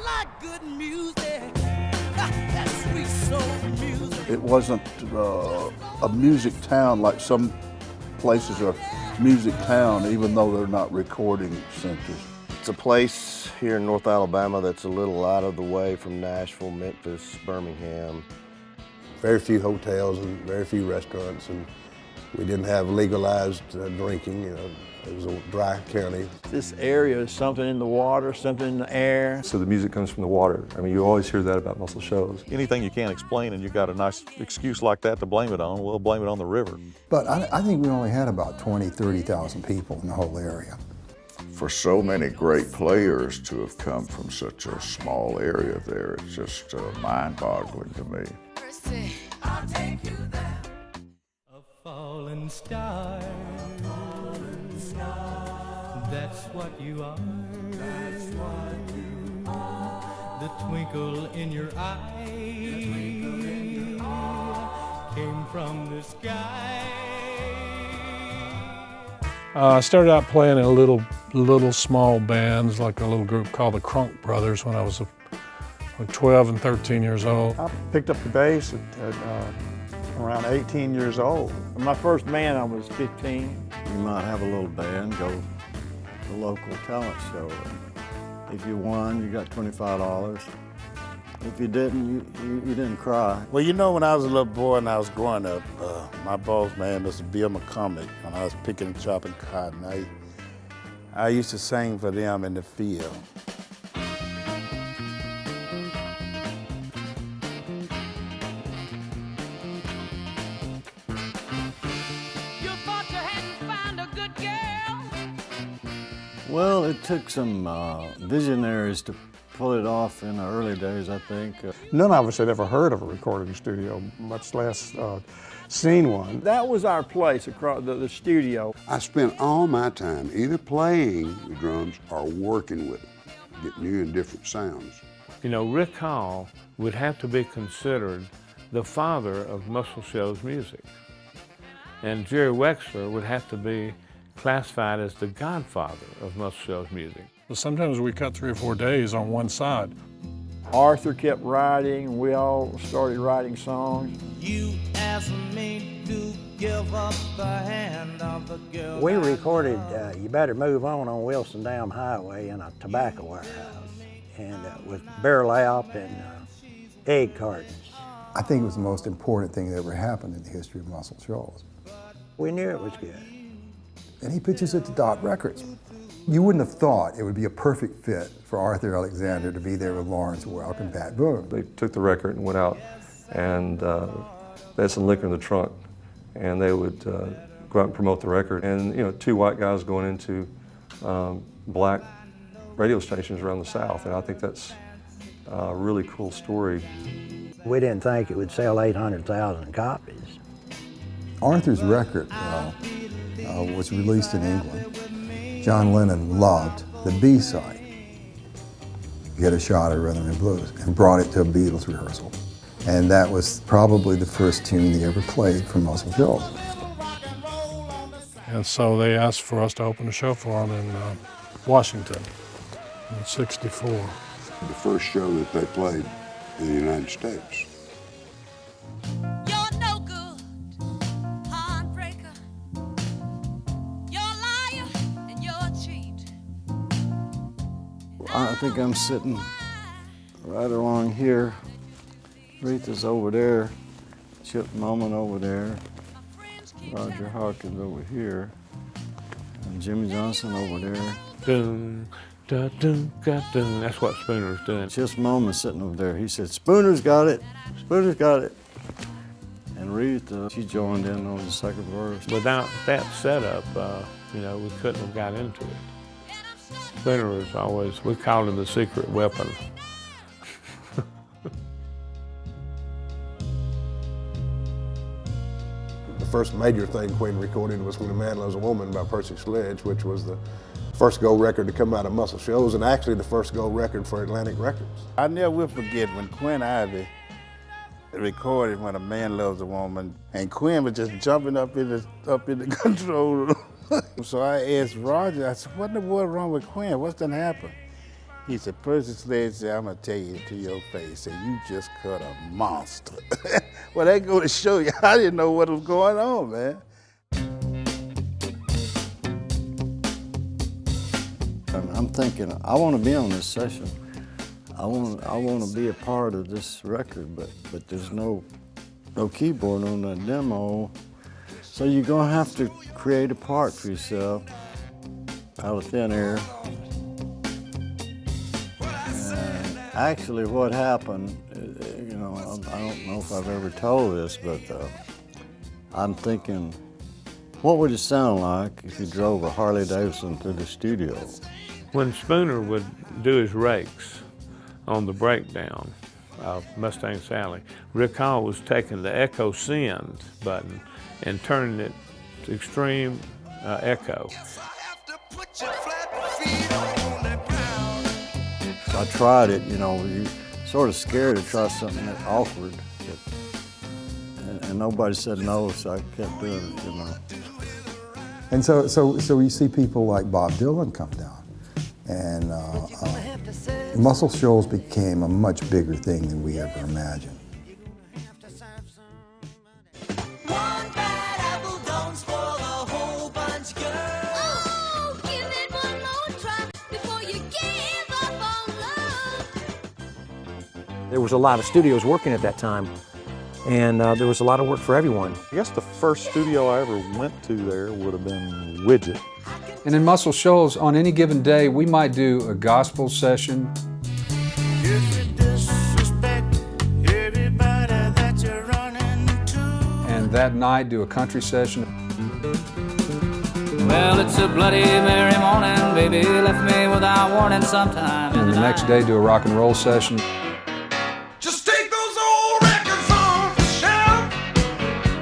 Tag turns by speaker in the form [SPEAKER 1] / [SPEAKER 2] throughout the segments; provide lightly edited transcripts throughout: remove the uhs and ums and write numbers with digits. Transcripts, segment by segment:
[SPEAKER 1] like good music. That sweet soul music.
[SPEAKER 2] It wasn't a music town like some places are music town, even though they're not recording centers.
[SPEAKER 3] It's a place here in North Alabama that's a little out of the way from Nashville, Memphis, Birmingham.
[SPEAKER 4] Very few hotels and very few restaurants, and we didn't have legalized drinking. You know, it was a dry county.
[SPEAKER 5] This area is something in the water, something in the air.
[SPEAKER 6] So the music comes from the water. I mean, you always hear that about Muscle Shoals.
[SPEAKER 7] Anything you can't explain and you got a nice excuse like that to blame it on, we'll blame it on the river.
[SPEAKER 8] But I think we only had about 20,000, 30,000 people in the whole area.
[SPEAKER 9] For so many great players to have come from such a small area there, it's just mind-boggling to me.
[SPEAKER 1] I'll take you there.
[SPEAKER 10] A fallen star, that's what you are. The twinkle in your eye came from the sky.
[SPEAKER 11] I started out playing in little small bands, like a little group called the Crunk Brothers when I was like 12 and 13 years old.
[SPEAKER 12] I picked up the bass at around 18 years old.
[SPEAKER 5] My first band, I was 15.
[SPEAKER 3] You might have a little band, go to the local talent show. If you won, you got $25. If you didn't, you didn't cry.
[SPEAKER 13] Well, you know, when I was a little boy and I was growing up, my boss man was Bill McCormick, and I was picking and chopping cotton. I used to sing for them in the field.
[SPEAKER 3] Well, it took some visionaries to pull it off in the early days, I think.
[SPEAKER 12] None of us had ever heard of a recording studio, much less seen one.
[SPEAKER 5] That was our place across the studio.
[SPEAKER 14] I spent all my time either playing the drums or working with them, get new and different sounds.
[SPEAKER 15] You know, Rick Hall would have to be considered the father of Muscle Shoals music. And Jerry Wexler would have to be classified as the godfather of Muscle Shoals music.
[SPEAKER 11] Sometimes we cut 3 or 4 days on one side.
[SPEAKER 5] Arthur kept writing, and we all started writing songs.
[SPEAKER 1] You asked me to give up the hand of the girl.
[SPEAKER 16] We recorded You Better Move On Wilson Dam Highway in a tobacco warehouse, and with burlap and egg cartons.
[SPEAKER 8] I think it was the most important thing that ever happened in the history of Muscle Shoals.
[SPEAKER 16] We knew it was good.
[SPEAKER 8] And he pitches it to Dot Records. You wouldn't have thought it would be a perfect fit for Arthur Alexander to be there with Lawrence Welk and Pat Boone.
[SPEAKER 6] They took the record and went out and they had some liquor in the trunk, and they would go out and promote the record. And you know, 2 white guys going into black radio stations around the South, and I think that's a really cool story.
[SPEAKER 16] We didn't think it would sell 800,000 copies.
[SPEAKER 8] Arthur's record was released in England. John Lennon loved the B-side, Get a Shot of Rhythm and Blues, and brought it to a Beatles rehearsal. And that was probably the first tune they ever played from Muscle Shoals.
[SPEAKER 11] And so they asked for us to open a show for them in Washington in '64.
[SPEAKER 14] The first show that they played in the United States.
[SPEAKER 3] I think I'm sitting right along here. Aretha's over there, Chip Moman over there, Roger Hawkins over here, and Jimmy Johnson over there.
[SPEAKER 15] Dun, da, dun, ga, dun. That's what Spooner's doing.
[SPEAKER 3] Chip Moman sitting over there. He said, "Spooner's got it, Spooner's got it." And Aretha, she joined in on the second verse.
[SPEAKER 15] Without that setup, you know, we couldn't have got into it. Spooner was always, we called him the secret weapon.
[SPEAKER 4] The first major thing Queen recorded was When a Man Loves a Woman by Percy Sledge, which was the first gold record to come out of Muscle Shoals, and actually the first gold record for Atlantic Records.
[SPEAKER 13] I never will forget when Quinn Ivy recorded When a Man Loves a Woman, and Quinn was just jumping up in the control room. So I asked Roger, I said, what in the world wrong with Quinn? What's done happened? He said, Percy Sledge said, I'm gonna tell you to your face, said, you just cut a monster. Well, that go to show you, I didn't know what was going on, man.
[SPEAKER 3] I'm thinking, I want to be on this session. I want to be a part of this record, but there's no keyboard on that demo. So you're gonna have to create a part for yourself out of thin air. And actually what happened, you know, I don't know if I've ever told this, but I'm thinking, what would it sound like if you drove a Harley Davidson to the studio?
[SPEAKER 15] When Spooner would do his rakes on the breakdown of Mustang Sally, Rick Hall was taking the Echo Send button and turning it to extreme echo.
[SPEAKER 3] I tried it, you know, you're sort of scared to try something that's awkward. And nobody said no, so I kept doing it, you know.
[SPEAKER 8] And so you see people like Bob Dylan come down. And Muscle Shoals became a much bigger thing than we ever imagined.
[SPEAKER 17] There was a lot of studios working at that time, and there was a lot of work for everyone.
[SPEAKER 7] I guess the first studio I ever went to there would have been Widget.
[SPEAKER 18] And in Muscle Shoals, on any given day, we might do a gospel session. And that night do a country session.
[SPEAKER 19] Well, it's a bloody Mary morning, baby left me without warning sometime.
[SPEAKER 18] And the next day do a rock and roll session.
[SPEAKER 1] Just take those old records off the shelf.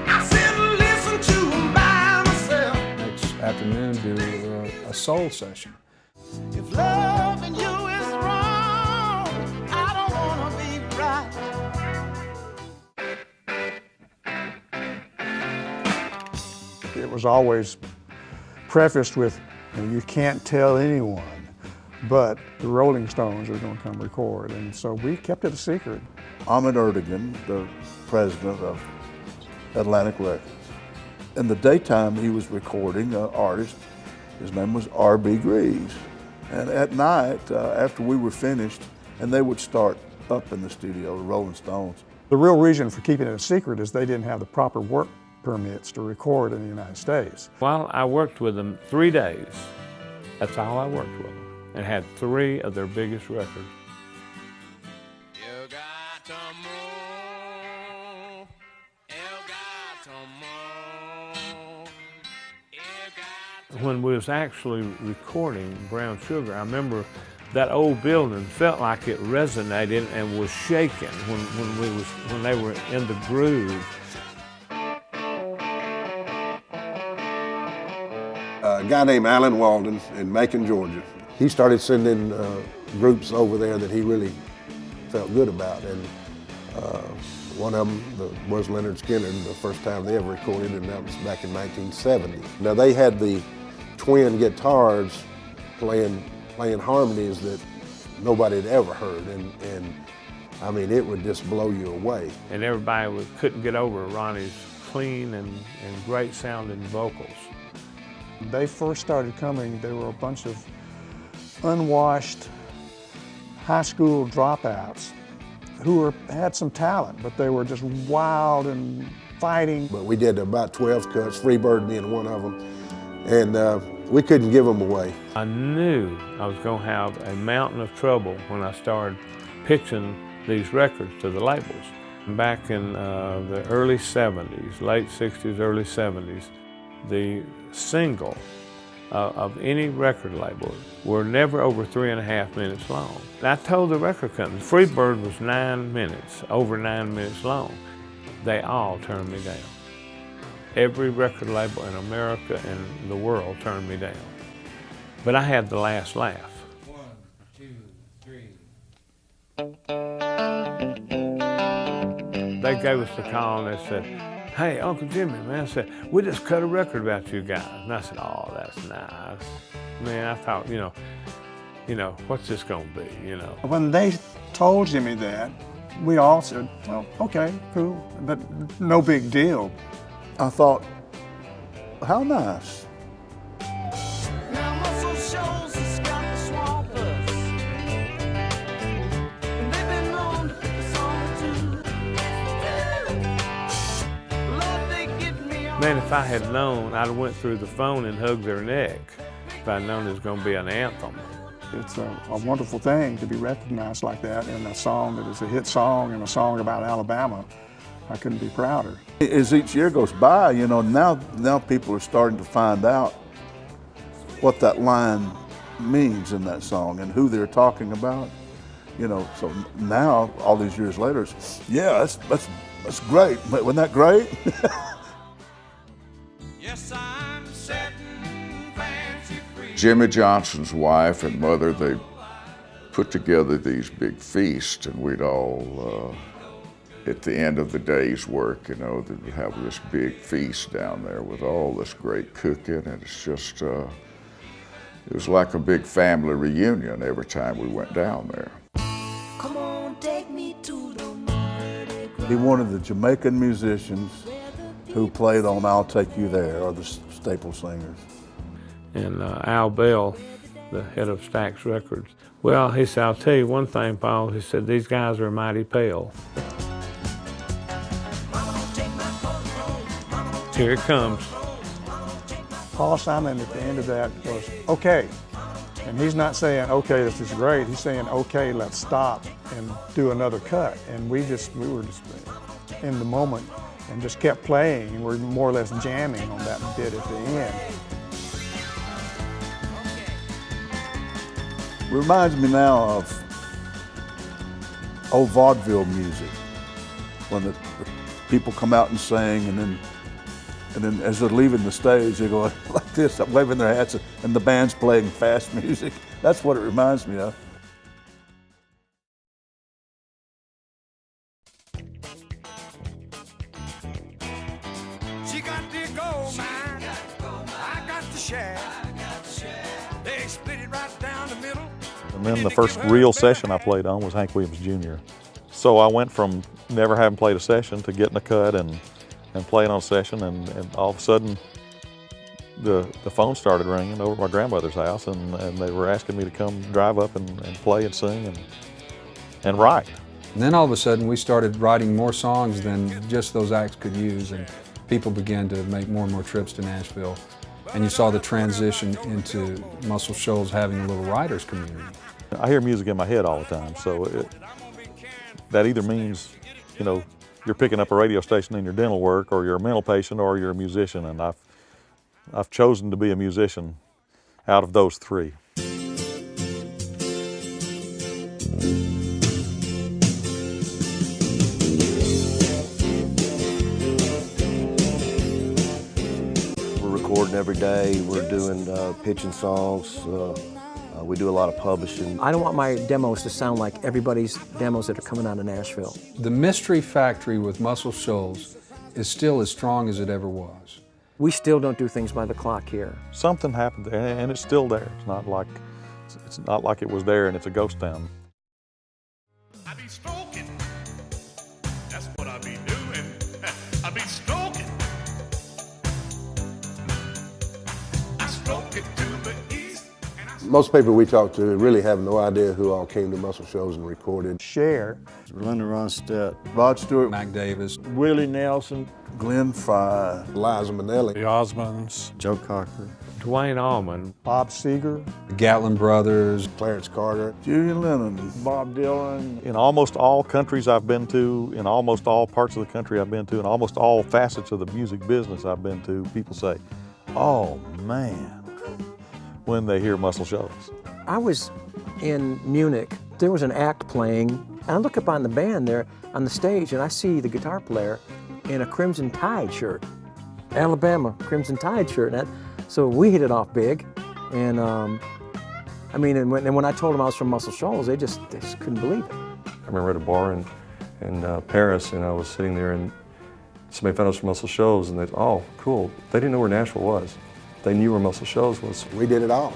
[SPEAKER 1] I sit and listen to them by myself.
[SPEAKER 18] Next afternoon do a soul session.
[SPEAKER 1] If loving you is wrong, I don't wanna be right.
[SPEAKER 5] It was always prefaced with, you can't tell anyone, but the Rolling Stones are going to come record, and so we kept it a secret.
[SPEAKER 2] Ahmet Ertegun, the president of Atlantic Records. In the daytime, he was recording an artist. His name was R.B. Greaves. And at night, after we were finished, and they would start up in the studio, the Rolling Stones.
[SPEAKER 5] The real reason for keeping it a secret is they didn't have the proper work permits to record in the United States.
[SPEAKER 15] While I worked with them 3 days, that's all I worked with them, and had 3 of their biggest records. When we was actually recording Brown Sugar, I remember that old building felt like it resonated and was shaking when they were in the groove.
[SPEAKER 4] A guy named Alan Walden in Macon, Georgia. He started sending groups over there that he really felt good about, and one of them was Leonard Skinner, the first time they ever recorded, and that was back in 1970. Now they had the twin guitars playing harmonies that nobody had ever heard, and I mean, it would just blow you away.
[SPEAKER 15] And everybody couldn't get over Ronnie's clean and great sounding vocals.
[SPEAKER 5] They first started coming, they were a bunch of unwashed high school dropouts who had some talent, but they were just wild and fighting.
[SPEAKER 4] But we did about 12 cuts, Freebird being one of them, and we couldn't give them away.
[SPEAKER 15] I knew I was going to have a mountain of trouble when I started pitching these records to the labels. Back in the early 70s, late 60s, early 70s, the single of any record label were never over 3.5 minutes long. I told the record company, Freebird was 9 minutes, over 9 minutes long. They all turned me down. Every record label in America and the world turned me down. But I had the last laugh.
[SPEAKER 10] 1, 2, 3.
[SPEAKER 15] They gave us the call and they said, "Hey, Uncle Jimmy, man," I said, "we just cut a record about you guys." And I said, "Oh, that's nice." Man, I thought, you know, what's this gonna be, you know?
[SPEAKER 5] When they told Jimmy that, we all said, well, okay, cool, but no big deal.
[SPEAKER 2] I thought, how nice.
[SPEAKER 1] Now Muscle Shoals has got the swampers, and they've been known to pick a song or two. Lord, they give me all.
[SPEAKER 15] Man, if I had known, I'd have went through the phone and hugged their neck if I'd known it was gonna be an anthem.
[SPEAKER 5] It's a wonderful thing to be recognized like that in a song that is a hit song and a song about Alabama. I couldn't be prouder.
[SPEAKER 2] As each year goes by, you know, now people are starting to find out what that line means in that song and who they're talking about. You know, so now, all these years later, it's, yeah, that's great. Wasn't that great?
[SPEAKER 1] Yes, I'm setting fancy free.
[SPEAKER 9] Jimmy Johnson's wife and mother, they put together these big feasts, and we'd all, at the end of the day's work, you know, they'd have this big feast down there with all this great cooking, and it's just, it was like a big family reunion every time we went down there.
[SPEAKER 1] Come on, take me to the Mardi Gras.
[SPEAKER 2] He one of the Jamaican musicians who played on I'll Take You There, or the Staple Singers.
[SPEAKER 15] And Al Bell, the head of Stax Records, well, he said, I'll tell you one thing, Paul, he said, these guys are mighty pale. Here it comes.
[SPEAKER 5] Paul Simon at the end of that was, okay. And he's not saying, okay, this is great. He's saying, okay, let's stop and do another cut. And we were just in the moment and just kept playing, and we're more or less jamming on that bit at the end.
[SPEAKER 2] Reminds me now of old vaudeville music, when the people come out and sing, and then as they're leaving the stage, they go like this, waving their hats, and the band's playing fast music. That's what it reminds me of.
[SPEAKER 1] She got the gold mine, I got the shaft. They split it right down the middle.
[SPEAKER 7] And then the first real session I played on was Hank Williams Jr. So I went from never having played a session to getting a cut and playing on a session, and all of a sudden the phone started ringing over at my grandmother's house, and they were asking me to come drive up and play and sing and write.
[SPEAKER 18] And then all of a sudden we started writing more songs than just those acts could use, and people began to make more and more trips to Nashville. And you saw the transition into Muscle Shoals having a little writers community.
[SPEAKER 7] I hear music in my head all the time, so that either means, you know, you're picking up a radio station in your dental work, or you're a mental patient, or you're a musician, and I've chosen to be a musician out of those three.
[SPEAKER 20] We're recording every day. We're doing pitching songs. We do a lot of publishing.
[SPEAKER 17] I don't want my demos to sound like everybody's demos that are coming out of Nashville.
[SPEAKER 18] The Mystery Factory with Muscle Shoals is still as strong as it ever was.
[SPEAKER 17] We still don't do things by the clock here.
[SPEAKER 7] Something happened there, and it's still there. It's not like it was there and it's a ghost town.
[SPEAKER 1] I be stroking, that's what I be doing. I be stroking. I stroke it to the east.
[SPEAKER 4] Most people we talk to really have no idea who all came to Muscle Shoals and recorded.
[SPEAKER 3] Cher, Linda Ronstadt,
[SPEAKER 2] Rod Stewart,
[SPEAKER 18] Mac Davis,
[SPEAKER 3] Willie Nelson,
[SPEAKER 2] Glenn Fry,
[SPEAKER 4] Liza Minnelli,
[SPEAKER 11] The Osmonds,
[SPEAKER 3] Joe Cocker,
[SPEAKER 15] Dwayne Allman,
[SPEAKER 5] Bob Seger,
[SPEAKER 18] the Gatlin Brothers,
[SPEAKER 4] Clarence Carter,
[SPEAKER 2] Julian Lennon,
[SPEAKER 3] Bob Dylan.
[SPEAKER 7] In almost all countries I've been to, in almost all parts of the country I've been to, in almost all facets of the music business I've been to, people say, oh man, when they hear Muscle Shoals.
[SPEAKER 17] I was in Munich. There was an act playing, and I look up on the band there on the stage, and I see the guitar player in a Crimson Tide shirt, Alabama Crimson Tide shirt. So we hit it off big, and I mean, and when I told them I was from Muscle Shoals, they just couldn't believe it.
[SPEAKER 6] I remember at a bar in Paris, and I was sitting there, and somebody found us from Muscle Shoals, and they, oh, cool. They didn't know where Nashville was. They knew where Muscle Shoals was.
[SPEAKER 4] We did it all.